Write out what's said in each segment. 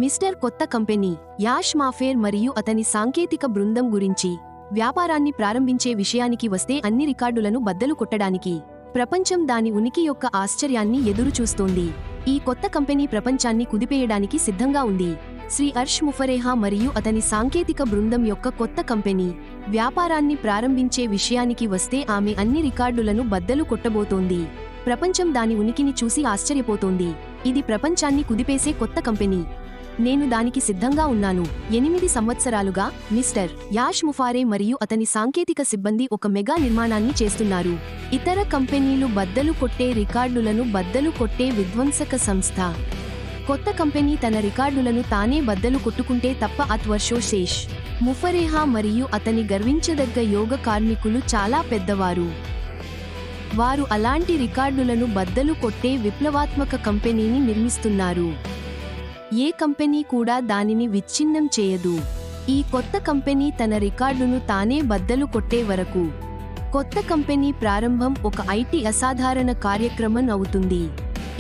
Mister కొత్త company ash మాఫేర్ మరియు అతని సాంకేతిక బృందం గురించి వ్యాపారాన్ని ప్రారంభించే విషయానికి వస్తే అన్ని రికార్డులను బద్దలు కొట్టడానికి ప్రపంచం దాని ఉనికి యొక్క ఆశ్చర్యాన్ని ఎదురుచూస్తోంది. ఈ కొత్త కంపెనీ ప్రపంచాన్ని కుదిపేయడానికి సిద్ధంగా ఉంది. శ్రీ అర్ష్ ముఫరేహా మరియు అతని సాంకేతిక బృందం యొక్క కొత్త కంపెనీ వ్యాపారాన్ని ప్రారంభించే విషయానికి వస్తే ఆమె అన్ని రికార్డులను బద్దలు కొట్టబోతోంది. ప్రపంచం దాని ఉనికిని చూసి ఆశ్చర్యపోతోంది. ఇది ప్రపంచాన్ని కుదిపేసే కొత్త కంపెనీ. నేను దానికి సిద్ధంగా ఉన్నాను. 8 సంవత్సరాలుగా మిస్టర్ యాష్ ముఫారే మరియు అతని సాంకేతిక సిబ్బంది ఒక మెగా నిర్మాణాన్ని చేస్తున్నారు. ఇతర కంపెనీలు బద్దలు కొట్టే రికార్డులను బద్దలు కొట్టే విధ్వంసక సంస్థ. కొత్త కంపెనీ తన రికార్డులను తానే బద్దలు కొట్టుకుంటే తప్ప అత్వర్షో శేష్ ముఫరేహా మరియు అతని గర్వించదగ్గ యోగ కార్మికులు చాలా పెద్దవారు. వారు అలాంటి రికార్డులను బద్దలు కొట్టే విప్లవాత్మక కంపెనీని నిర్మిస్తున్నారు. ఏ కంపెనీ కూడా దానిని విచ్ఛిన్నం చేయదు. ఈ కొత్త కంపెనీ తన రికార్డును తానే బద్దలు కొట్టే వరకు కొత్త కంపెనీ ప్రారంభం ఒక ఐటీ అసాధారణ కార్యక్రమం అవుతుంది.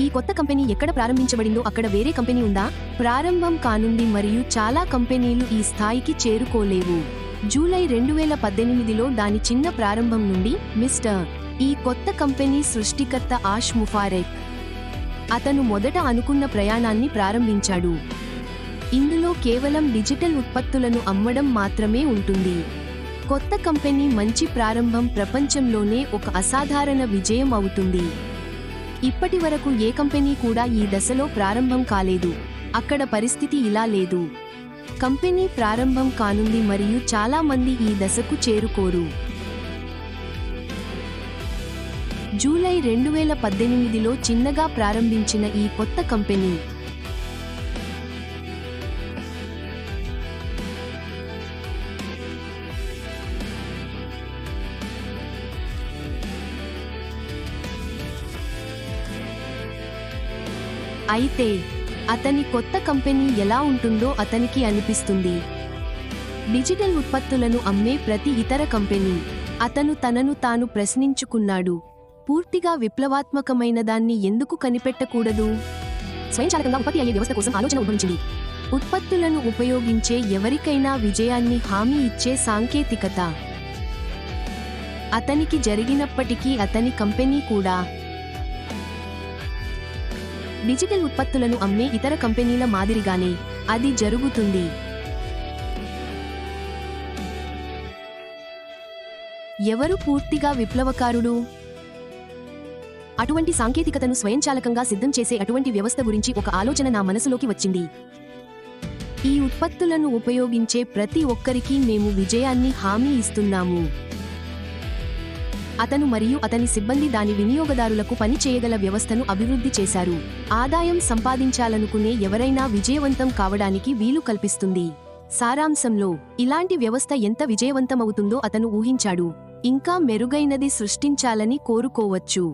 ఈ కొత్త కంపెనీ ఎక్కడ ప్రారంభించబడిందో అక్కడ వేరే కంపెనీ ఉందా? ప్రారంభం కానుంది మరియు చాలా కంపెనీలు ఈ స్థాయికి చేరుకోలేవు. జూలై 2018లో దాని చిన్న ప్రారంభం నుండి మిస్టర్ ఈ కొత్త కంపెనీ సృష్టికర్త ఆష్ ముఫారెక్ అతను మొదట అనుకున్న ప్రయాణాన్ని ప్రారంభించాడు. ఇందులో కేవలం డిజిటల్ ఉత్పత్తులను అమ్మడం మాత్రమే ఉంటుంది. కొత్త కంపెనీ మంచి ప్రారంభం ప్రపంచంలోనే ఒక అసాధారణ విజయం అవుతుంది. ఇప్పటి వరకు ఏ కంపెనీ కూడా ఈ దశలో ప్రారంభం కాలేదు. అక్కడ పరిస్థితి ఇలా లేదు. కంపెనీ ప్రారంభం కానుంది మరియు చాలా మంది ఈ దశకు చేరుకోరు. జూలై 2018లో చిన్నగా ప్రారంభించిన ఈ కొత్త కంపెనీ అయితే అతని కొత్త కంపెనీ ఎలా ఉంటుందో అతనికి అనిపిస్తుంది. డిజిటల్ ఉత్పత్తులను అమ్మే ప్రతి ఇతర కంపెనీ. అతను తనను తాను ప్రశ్నించుకున్నాడు, పూర్తిగా విప్లవాత్మకమైన దాన్ని ఎందుకు కనిపెట్టకూడదు? స్వయంచాలకంగా ఉత్పత్తి అయ్యే వ్యవస్థ కోసం ఆలోచన ఉద్భవించింది. ఉత్పత్తులను ఉపయోగించే ఎవరికైనా విజయాన్ని హామీ ఇచ్చే సాంకేతికత. అతనికి జరిగినప్పటికీ అతని కంపెనీ కూడా డిజిటల్ ఉత్పత్తులను అమ్మే ఇతర కంపెనీల మాదిరిగానే అది జరుగుతుంది. ఎవరు పూర్తిగా విప్లవకారుడు? అటువంటి సాంకేతికతను స్వయంచాలకంగా సిద్ధం చేసే అటువంటి వ్యవస్థ గురించి ఒక ఆలోచన నా మనసులోకి వచ్చింది. ఈ ఉత్పత్తులను ఉపయోగించే ప్రతి ఒక్కరికి మేము విజయాన్ని హామీ ఇస్తున్నాము. అతను మరియు అతని సిబ్బంది దాని వినియోగదారులకు పని చేయగల వ్యవస్థను అభివృద్ధి చేశారు. ఆదాయం సంపాదించాలనుకునే ఎవరైనా విజయవంతం కావడానికి వీలు కల్పిస్తుంది. సారాంశంలో ఇలాంటి వ్యవస్థ ఎంత విజయవంతమవుతుందో అతను ఊహించాడు. ఇంకా మెరుగైనది సృష్టించాలని కోరుకోవచ్చు.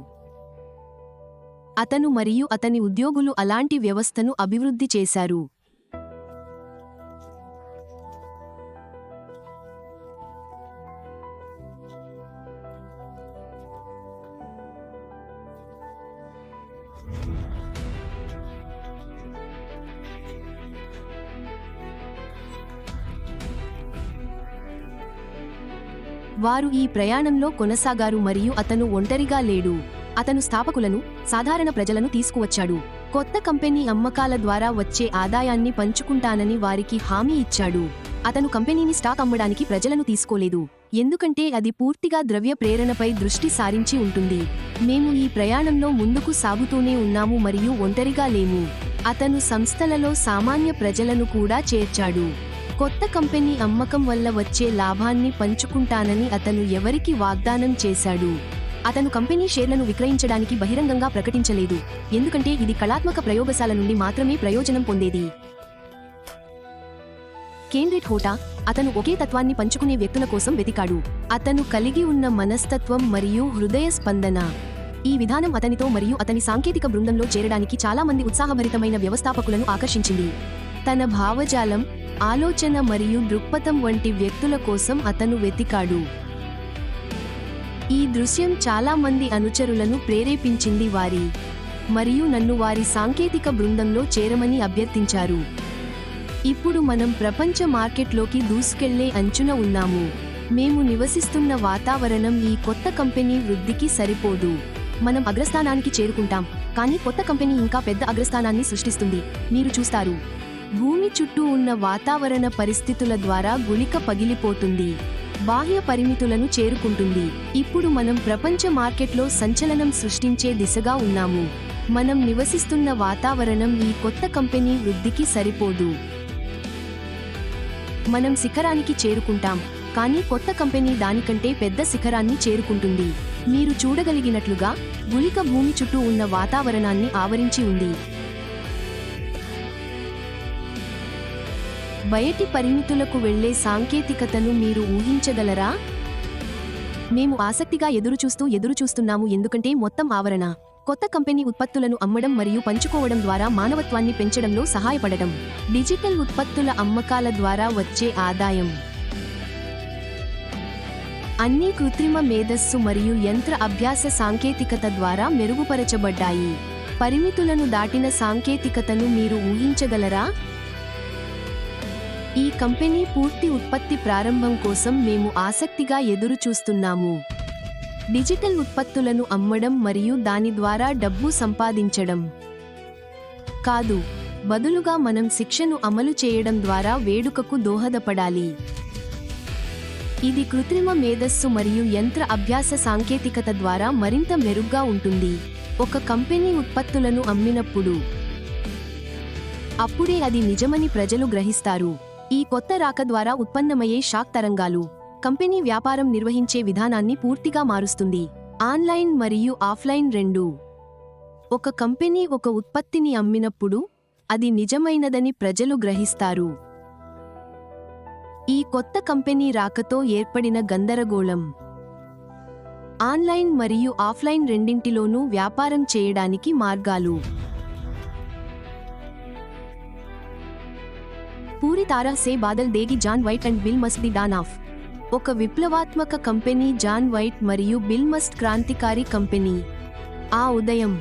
అతను మరియు అతని ఉద్యోగులు అలాంటి వ్యవస్థను అభివృద్ధి చేశారు. వారు ఈ ప్రయాణంలో కొనసాగారు మరియు అతను ఒంటరిగా లేడు. అతను స్థాపకులను, సాధారణ ప్రజలను తీసుకువచ్చాడు. కొత్త కంపెనీ అమ్మకాల ద్వారా వచ్చే ఆదాయాన్ని పంచుకుంటానని వారికి హామీ ఇచ్చాడు. అతను కంపెనీని స్టాక్ అమ్మడానికి ప్రజలను తీసుకోలేదు, ఎందుకంటే అది పూర్తిగా ద్రవ్య ప్రేరణపై దృష్టి సారించి ఉంటుంది. మేము ఈ ప్రయాణంలో ముందుకు సాగుతూనే ఉన్నాము మరియు ఒంటరిగా లేము. అతను సంస్థలలో సామాన్య ప్రజలను కూడా చేర్చాడు. కొత్త కంపెనీ అమ్మకం వల్ల వచ్చే లాభాన్ని పంచుకుంటానని అతను ఎవరికి వాగ్దానం చేశాడు. అతను కంపెనీ షేర్లను విక్రయించడానికి బహిరంగంగా ప్రకటించలేదు, ఎందుకంటే ఇది కళాత్మక ప్రయోగశాల నుండి మాత్రమే ప్రయోజనం పొందేది. కేంబ్రిడ్జ్ హోటా అతను ఒకే తత్వాన్ని పంచుకునే వ్యక్తుల కోసం వెతికాడు. అతను కలిగి ఉన్న మనస్తత్వం మరియు హృదయ స్పందన. ఈ విధానం అతనితో మరియు అతని సాంకేతిక బృందంలో చేరడానికి చాలా మంది ఉత్సాహభరితమైన వ్యవస్థాపకులను ఆకర్షించింది. తన భావజాలం, ఆలోచన మరియు దృక్పథం వంటి వ్యక్తుల కోసం అతను వెతికాడు. ఈ దృశ్యం చాలా మంది అనుచరులను ప్రేరేపించింది మరియు నన్ను వారి సాంకేతిక బృందంలో చేరమని అభ్యర్థించారు. ఇప్పుడు మనం ప్రపంచ మార్కెట్లోకి దూసుకెళ్లే అంచున ఉన్నాము. మేము నివసిస్తున్న వాతావరణం ఈ కొత్త కంపెనీ వృద్ధికి సరిపోదు. మనం అగ్రస్థానానికి చేరుకుంటాం, కానీ కొత్త కంపెనీ ఇంకా పెద్ద అగ్రస్థానాన్ని సృష్టిస్తుంది. మీరు చూస్తారు, భూమి చుట్టూ ఉన్న వాతావరణ పరిస్థితుల ద్వారా గుళిక పగిలిపోతుంది, బాహ్య పరిమితులను చేరుకుంటుంది. ఇప్పుడు మనం ప్రపంచ మార్కెట్లో సంచలనం సృష్టించే దిశగా ఉన్నాము. మనం నివసిస్తున్న వాతావరణం ఈ కొత్త కంపెనీ వృద్ధికి సరిపోదు. మనం శిఖరానికి చేరుకుంటాం, కానీ కొత్త కంపెనీ దానికంటే పెద్ద శిఖరాన్ని చేరుకుంటుంది. మీరు చూడగలిగినట్లుగా గుళిక భూమి చుట్టూ ఉన్న వాతావరణాన్ని ఆవరించి ఉంది. బయటి పరిమితులకు వెళ్లే సాంకేతికతను మీరు ఊహించగలరా? మేము ఆసక్తిగా ఎదురుచూస్తున్నాము, ఎందుకంటే మొత్తం ఆవరణ కొత్త కంపెనీ ఉత్పత్తులను అమ్మడం మరియు పంచుకోవడం ద్వారా మానవత్వాన్ని పెంచడంలో సహాయపడటం. డిజిటల్ ఉత్పత్తుల అమ్మకాల ద్వారా వచ్చే ఆదాయం అన్ని కృత్రిమ మేధస్సు మరియు యంత్ర అభ్యాస సాంకేతికత ద్వారా మెరుగుపరచబడ్డాయి. పరిమితులను దాటిన సాంకేతికతను మీరు ఊహించగలరా? ఈ కంపెనీ పూర్తి ఉత్పత్తి ప్రారంభం కోసం మేము ఆసక్తిగా ఎదురుచూస్తున్నాము. డిజిటల్ ఉత్పత్తులను అమ్మడం మరియు దాని ద్వారా డబ్బు సంపాదించడం కాదు, బదులుగా మనం శిక్షను అమలు చేయడం ద్వారా వేడుకకు దోహదపడాలి. ఇది కృత్రిమ మేధస్సు మరియు యంత్ర అభ్యాస సాంకేతికత ద్వారా మరింత మెరుగ్గా ఉంటుంది. ఒక కంపెనీ ఉత్పత్తులను అమ్మినప్పుడు అప్పుడే అది నిజమని ప్రజలు గ్రహిస్తారు. ఈ కొత్త రాక ద్వారా ఉత్పన్నమయ్యే షాక్ తరంగాలు కంపెనీ వ్యాపారం నిర్వహించే విధానాన్ని పూర్తిగా మారుస్తుంది. ఆన్లైన్ మరియు ఆఫ్లైన్ రెండూ. ఒక కంపెనీ ఒక ఉత్పత్తిని అమ్మినప్పుడు అది నిజమైనదని ప్రజలు గ్రహిస్తారు. ఈ కొత్త కంపెనీ రాకతో ఏర్పడిన గందరగోళం ఆన్లైన్ మరియు ఆఫ్లైన్ రెండింటిలోనూ వ్యాపారం చేయడానికి మార్గాలు. పూరి తారా సే బాదల్ దేగి John White and Bill must the dawn of. ఒక విప్లవాత్మక కంపెనీ జాన్ వైట్ మరియు బిల్ మస్ట్ క్రాంతికారి కంపెనీ. ఆ ఉదయం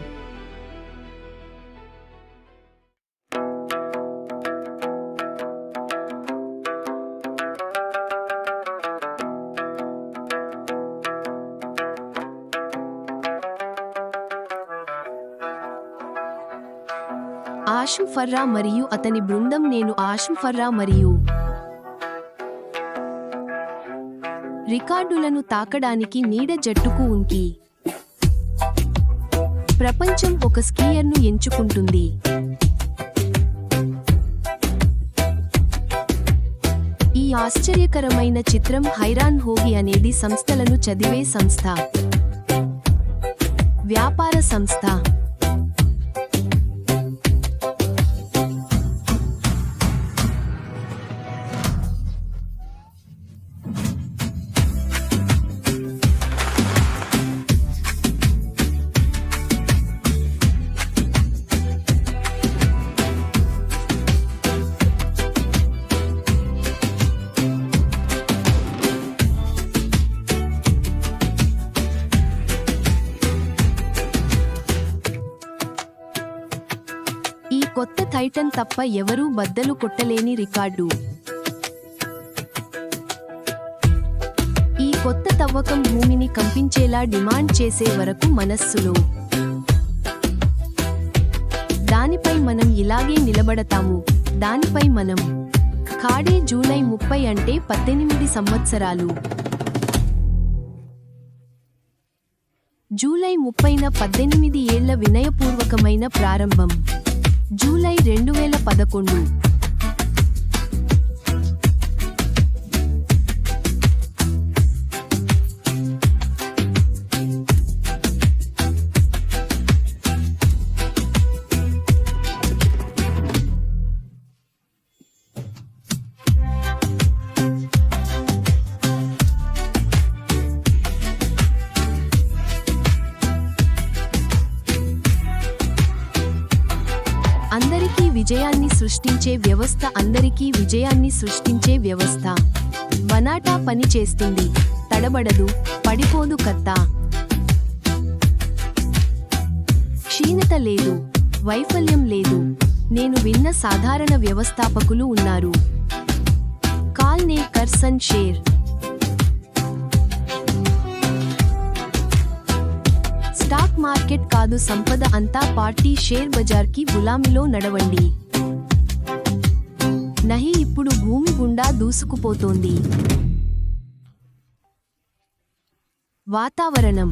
ఆషమ్ ఫర్రా మరియు అతని బృందం. నేను ఆషమ్ ఫర్రా మరియు రికార్డులను తాకడానికి నీడ జట్టుకు ఉనికి. ప్రపంచం ఒక స్కీయర్ను ఎంచుకుంటుంది. ఈ ఆశ్చర్యకరమైన చిత్రం హైరాన్ హోగి అనేది సంస్థలను చదివే సంస్థ, వ్యాపార సంస్థ. కొత్త టైటన్ తప్ప ఎవరూ బద్దలు కొట్టలేని రికార్డు. ఈ కొత్త తవ్వకం భూమిని కంపించేలా డిమాండ్ చేసే వరకు మనస్సులో దానిపై మనం ఇలాగే నిలబడతాము. దానిపై మనం ఖాడే జూలై 30 అంటే 18 సంవత్సరాలు. జూలై 30న 18 ఏళ్ల వినయపూర్వకమైన ప్రారంభం. జూలై 2011. అందరికీ విజయాన్ని సృష్టించే వ్యవస్థ. అందరికీ విజయాన్ని సృష్టించే వ్యవస్థ. బనాటా పని చేస్తుంది, తడబడదు, పడిపోదు. కత్త క్షీణత లేదు, వైఫల్యం లేదు, నేను విన్న సాధారణ వ్యవస్థాపకులు ఉన్నారు. కాల్నే కర్సన్ షేర్. స్టాక్ మార్కెట్ కాదు సంపద అంతా పార్టీ. షేర్ బజార్కి గులామిలో నడవండి. నహి ఇప్పుడు భూమి గుండా దూసుకుపోతోంది. వాతావరణం.